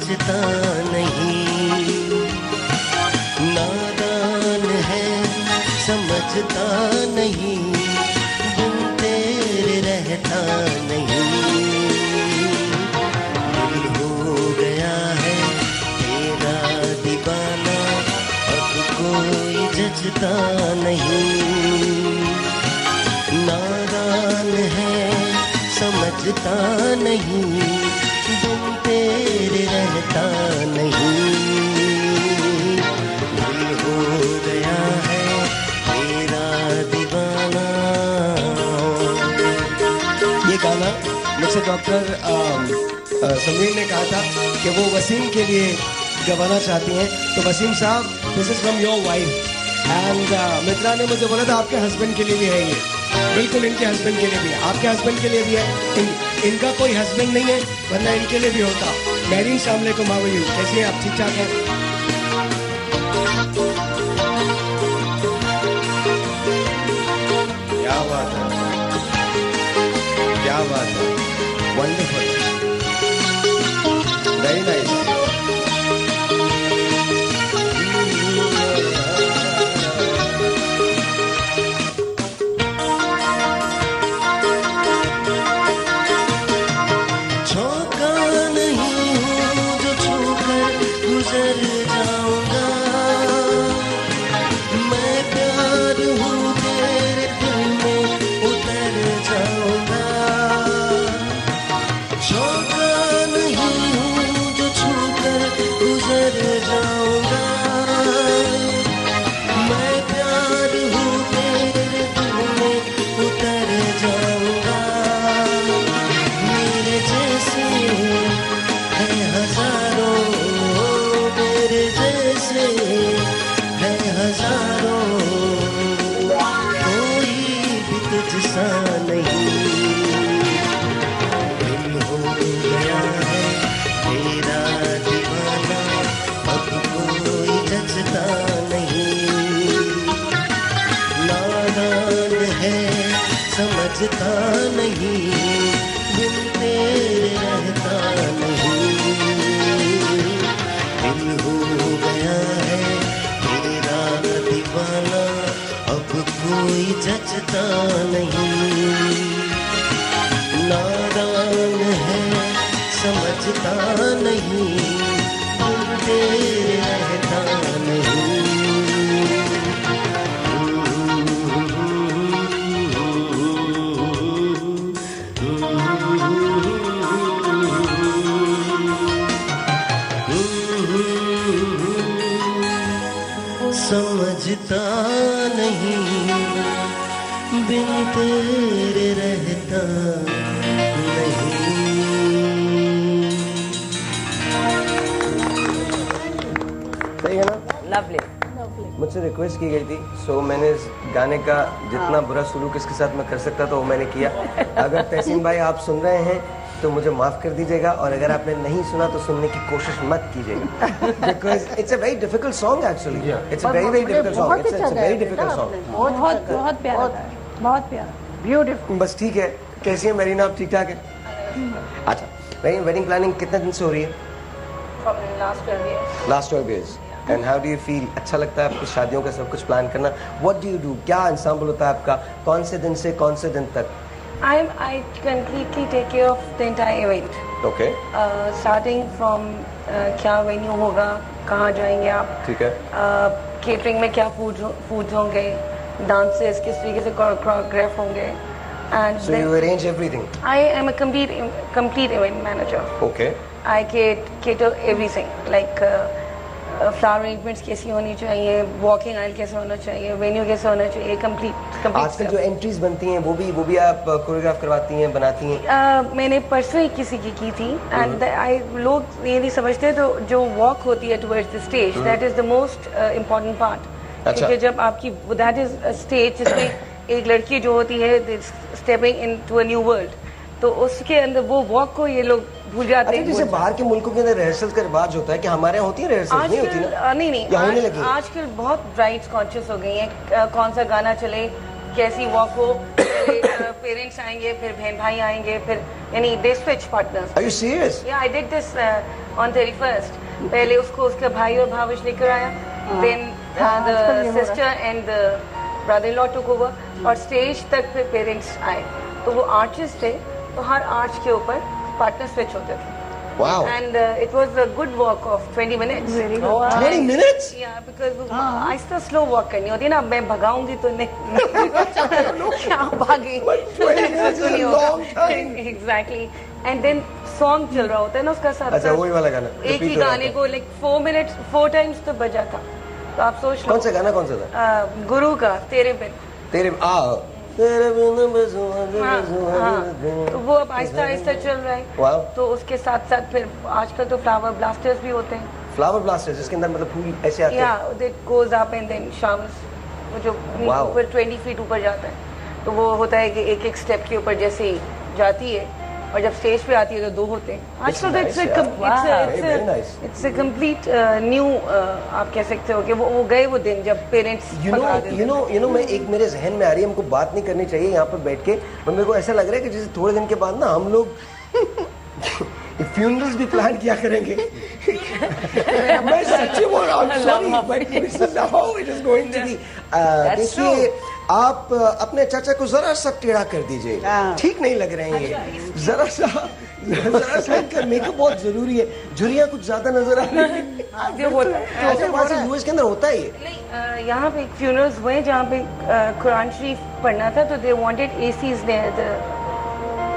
जचता नहीं, नादान है समझता नहीं, बिन तेरे रहता नहीं। दिल हो गया है तेरा दीवाना, अब कोई जचता नहीं, नादान है समझता नहीं, बिन तेरे रहता नहीं। दिल हो गया है तेरा दीवाना। ये गाना मुझसे डॉक्टर समीर ने कहा था कि वो वसीम के लिए गवाना चाहती हैं। तो वसीम साहब, this is from your wife and Mitra ने मुझे बोला था आपके हस्बैंड के लिए भी है ये। बिल्कुल इनके हस्बैंड के लिए भी है, आपके हस्बैंड के लिए भी है। इनका कोई हस्बैंड नहीं है, वरना इनके लिए भी होता। मैरीन सामने को मावयू, कैसी है आप? ठीक ठाक है? क्या बात है, क्या बात है, वंडरफुल, वेरी नाइस। गुजर जाऊंगा मैं, प्यार हूँ तेरे दिल में उतर जाऊंगा। चौंका नहीं हूँ जो छूकर गुजर जाऊंगा, मैं प्यार हूँ तेरे दिल में उतर जाऊंगा। मेरे जैसे है हजारों, है हजारों, कोई भी तुझसा नहीं। दिल हो गया है तेरा दीवाना, अब कोई जचता नहीं, नादान है समझता नहीं, बिन तेरे रहता नहीं। दिल हो गया है तेरा दीवाना, अब कोई जचता नहीं, नादान है समझता नहीं, बिन तेरे रहता नहीं। समझता नहीं, बिन तेरे रहता नहीं। सही है ना? लवली। मुझसे रिक्वेस्ट की गई थी, सो मैंने इस गाने का जितना बुरा सलूक इसके साथ मैं कर सकता था वो मैंने किया। अगर तहसीन भाई आप सुन रहे हैं तो मुझे माफ कर दीजिएगा, और अगर आपने नहीं सुना तो सुनने की कोशिश मत कीजिएगा, because it's a very difficult song actually. It's a very difficult song, it's a very difficult song. बहुत बहुत प्यारा, बहुत प्यारा, ब्यूटीफुल। बस ठीक है। कैसी है मेरीना, आप ठीक ठाक है? अच्छा, वेडिंग प्लानिंग कितने दिन से हो रही है? Last 12 years। And how do you feel? अच्छा लगता है आपको शादियों का सब कुछ प्लान करना? What do you do? क्या इंसाम्बल होता है आपका? कौन से दिन से कौन से दिन तक? I completely take care of the entire event. Okay. Starting from क्या वेन्यू होगा, कहाँ जाएंगे आप, ठीक है, केटरिंग में क्या फूड होंगे, डांसेस किस तरीके से कोरियोग्राफ होंगे, and so you arrange everything? I am a complete event manager. Okay. I cater everything, like flower arrangements कैसी होनी चाहिए, वॉकिंग आइल कैसे होना चाहिए, वेन्यू कैसे होना चाहिए, कंप्लीट। आजकल जो एंट्रीज बनती हैं वो भी आप कोरियोग्राफ करवाती हैं, बनाती हैं? मैंने परसों ही किसी की थी, एंड लोग ये नहीं समझते, तो जो वॉक होती है towards the stage, that is the most important part. क्योंकि जब आपकी दैट इज स्टेज जिसमें एक लड़की जो होती है stepping into a new world, तो उसके अंदर वो वॉक को ये लोग भूल जाते हैं। जैसे बाहर के मुल्कों के अंदर रिहर्सल का रिवाज होता है कि हमारे यहाँ होती है रिहर्सल? नहीं होती ना? नहीं, आजकल बहुत ब्राइड्स कॉन्शियस हो गई हैं, कौन सा गाना चले, कैसी वॉक हो, पहले पेरेंट्स आएंगे, फिर बहन भाई आएंगे, फिर यानी they switch partners. Are you serious? Yeah, I did this on 31st. पहले उसको उसका भाई और भाविश लेकर आया, then the sister and the brother-in-law took over, और स्टेज तक फिर पेरेंट्स आए। तो वो आर्चेस थे, तो हर आर्च के ऊपर पार्टनर स्विच होते थे। Wow. And it was a good walk of 20 minutes. Very good. 20 minutes? Yeah, because आहिस्ता स्लो वॉक करनी होती है ना, मैं भगाऊंगी तो नहीं क्या भागी। But 20 minutes is a long time. Exactly. And then song चल रहा होता है ना उसका साथ अच्छा, वही वाला गाना एक ही repeat हो रहा गाने था। को like 4 minutes 4 times तो बजा था। तो आप सोच लो कौन सा गाना, कौन सा था? गुरु का तेरे बिन। तेरे बिन बजुआ हाँ, तो वो अब आहिस्ता आहिस्ता चल रहा है। Wow. तो उसके साथ साथ फिर आजकल तो फ्लावर ब्लास्टर्स भी होते हैं। फ्लावर ब्लास्टर्स, जिसके अंदर मतलब फूल ऐसे आते हैं। Yeah, that goes up and then showers, वो जो Wow. ऊपर 20 फीट ऊपर जाता है। तो वो होता है कि एक एक स्टेप के ऊपर जैसे ही जाती है, और जब स्टेज पे आती है तो 2 होते हैं। आजकल तो nice, yeah. Very nice. It's a complete new, आप कह सकते हो कि वो गए वो दिन जब पेरेंट्स You know, मैं एक मेरे जहन में आ रही है, हमको बात नहीं करनी चाहिए यहाँ पर बैठ के, पर मेरे को ऐसा लग रहा है कि जैसे थोड़े दिन के बाद ना हम लोग फ्यूनरल्स भी प्लान किया करेंगे। मैं सच्ची बोल रहा हूँ, sorry, but this is how it is going to be. देखिए, आप अपने चाचा को जरा सा टेढ़ा कर दीजिए, ठीक नहीं लग रहे हैं ये, जरा सा इनका मेकअप बहुत जरूरी है, झुर्रियाँ कुछ ज्यादा नजर आ रही है। जो होता है अच्छा, वहाँ से यूएस के अंदर होता है ये? नहीं, यहाँ पे फ्यूनरल्स हुए जहाँ पे कुरान शरीफ पढ़ना था, तो दे वांटेड एसीज देयर।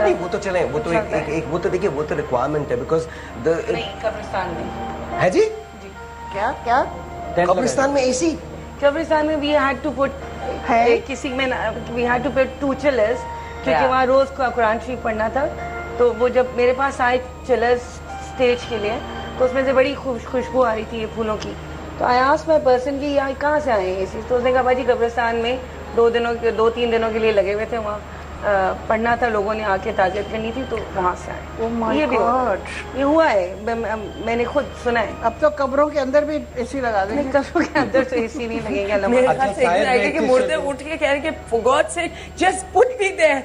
नहीं, वो तो चले, वो तो एक वो तो देखिए, वो तो रिक्वायरमेंट है, बिकॉज नहीं, कब्रिस्तान में है जी, क्या कब्रिस्तान में एसी, कब्रिस्तान में वी हैड टू पुट किसी में we had to put 2 chillers, क्योंकि वहाँ रोज कुरान शरीफ पढ़ना था। तो वो जब मेरे पास आए चिलर्स स्टेज के लिए, तो उसमें से बड़ी खुशबू आ रही थी ये फूलों की। तो आई आस्क्ड माय पर्सन कि यहाँ कहाँ से आए एसी? तो उसने कहा भाई कब्रिस्तान में 2-3 दिनों के लिए लगे हुए थे, वहाँ पढ़ना था, लोगों ने आके ताजियत करनी थी, तो वहाँ से आए। Oh my ये भी God. ये हुआ है, मैंने खुद सुना है। अब तो कब्रों के अंदर भी एसी लगा देंगे। नहीं, कब्रों के अंदर तो एसी नहीं लगेगा। मेरे ख्याल से इतना आएगा कि मुर्दे उठ के कह रहे कि for God sake just put me there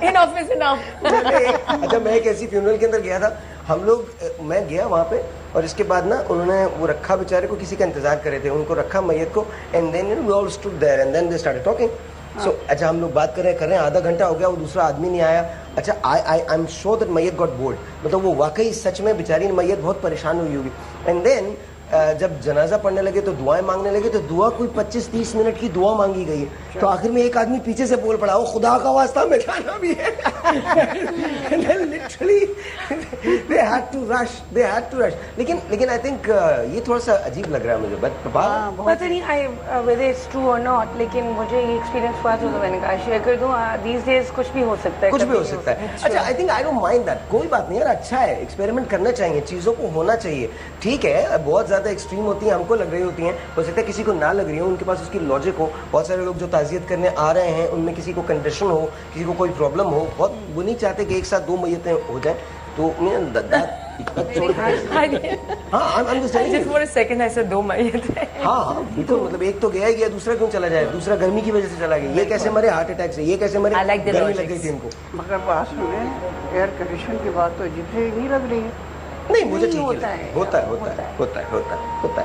in office now। अच्छा, मैं एक ऐसी फ्यूनरल के अंदर गया था, हम लोग, मैं गया वहाँ पे, और इसके बाद ना उन्होंने वो रखा, बेचारे को किसी का इंतजार कर रहे थे, उनको रखा मैयत को, and then we all stood there and then they started talking. So अच्छा, हम लोग बात कर रहे हैं, आधा घंटा हो गया, वो दूसरा आदमी नहीं आया। अच्छा, आई एम श्योर दैट मैयत गॉट बोर्ड, मतलब वो वाकई सच में बेचारी मैयत बहुत परेशान हुई होगी। एंड देन जब जनाजा पढ़ने लगे तो दुआएं मांगने लगे, तो दुआ कोई 25-30 मिनट की दुआ मांगी गई है। तो आखिर में एक आदमी पीछे से बोल पड़ा, वो खुदा का वास्ता में जाना भी है। And then literally they had to rush. लेकिन आई थिंक ये थोड़ा सा अजीब लग रहा है मुझे, बट पता नहीं whether it's true or not, लेकिन मुझे ये एक्सपीरियंस हुआ तो मैंने कहा शेयर कर दूं। these days कुछ भी हो सकता है, कुछ भी हो सकता है। अच्छा, I think I don't mind that, कोई बात नहीं यार, अच्छा है, एक्सपेरिमेंट करना चाहिए, चीज़ों को होना चाहिए, ठीक है। बहुत ज़्यादा एक्सट्रीम होती हैं, हमको लग रही होती हैं, हो सकता है किसी को ना लग रही हो, उनके पास उसकी लॉजिक हो। बहुत सारे लोग जो ताज़ियत करने आ रहे हैं, उनमें किसी को कंडीशन हो, किसी को कोई प्रॉब्लम हो, बहुत वो नहीं चाहते कि एक साथ 2 मैयतें हो जाएं, तो Just for a second ऐसे 2 मैयत। हाँ, तो मतलब एक तो गया, दूसरा क्यों चला जाए? दूसरा गर्मी की वजह से चला गया, ये कैसे मरे हार्ट अटैक से, ये कैसे मरे गर्मी लग गई थी इनको। मगर बात सुने, एयर कंडीशन की बात तो अजीब से नहीं लग रही है। नहीं, मुझे ठीक होता है, है, होता है,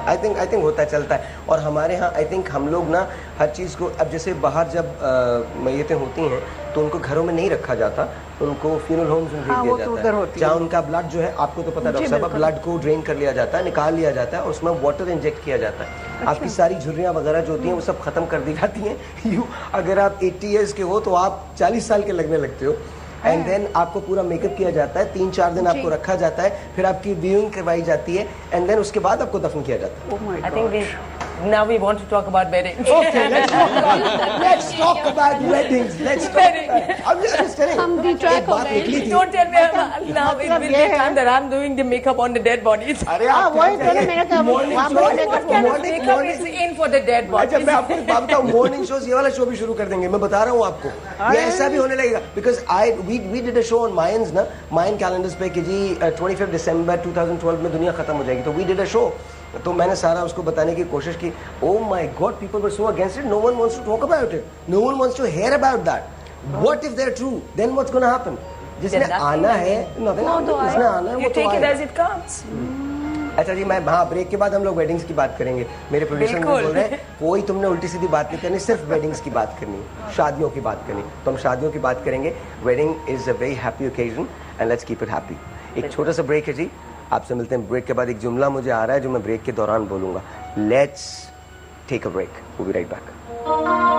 आई थिंक होता है, चलता है। और हमारे यहाँ आई थिंक हम लोग ना हर चीज़ को, अब जैसे बाहर जब मैयतें होती हैं तो उनको घरों में नहीं रखा जाता, उनको फ्यूनरल होम्स में भेज दिया जाता है, जहाँ उनका ब्लड जो है, आपको तो पता है डॉक्टर साहब, ब्लड को ड्रेन कर लिया जाता है, निकाल लिया जाता है, और उसमें वाटर इंजेक्ट किया जाता है। आपकी सारी झुर्रियाँ वगैरह जो होती हैं वो सब खत्म कर दी जाती हैं। अगर आप 80 ईयर्स के हो तो आप 40 साल के लगने लगते हो। एंड देन आपको पूरा मेकअप किया जाता है, 3-4 दिन आपको रखा जाता है, फिर आपकी व्यूइंग करवाई जाती है, एंड देन उसके बाद आपको दफन किया जाता है। Oh my I God. think now we want to talk about weddings। Okay, let's talk about weddings. Let's talk about, I'm just telling, हम detract एक बात हो गए। निकली थी। Don't tell me now it will be time that I'm doing the makeup on the dead bodies। अरे हाँ, आप वही क्या तो करें? मैंने कहा, Morning वहाँ show- बोलने का What kind of morning- makeup morning- is in for the dead अच्छा, bodies? मैं आपको एक बात बताऊं, मॉर्निंग शोज ये वाला शो भी शुरू कर देंगे, मैं बता रहा हूँ आपको, ये ऐसा भी होने लगेगा, because we did a show on Mayans ना, मायन कैलेंडर्स पे कि जी 25 दिसंबर 2012 में दुनिया खत्म हो जाएगी, तो वी डिड अ शो तो मैंने सारा उसको बताने की कोशिश की. Oh my God, people were so against it. No one wants to talk about it. No one wants to hear about that. What if they're true? Then what's going to happen? जिसने आना है, nothing happens. जिसने आना है वो तो take it आए. as it comes. अच्छा जी, मैं हाँ ब्रेक के बाद हम लोग वेडिंग्स की बात करेंगे. मेरे प्रोड्यूसर मुझे बोल रहे हैं कोई तुमने उल्टी सीधी बात नहीं करनी, सिर्फ वेडिंग्स की बात करनी है, शादियों की बात करनी. तो हम शादियों की बात करेंगे. Wedding is a very happy occasion and let's keep it happy. एक छोटा सा ब्रेक है जी, आपसे मिलते हैं ब्रेक के बाद. एक जुमला मुझे आ रहा है जो मैं ब्रेक के दौरान बोलूंगा. Let's take a break. We'll be right back.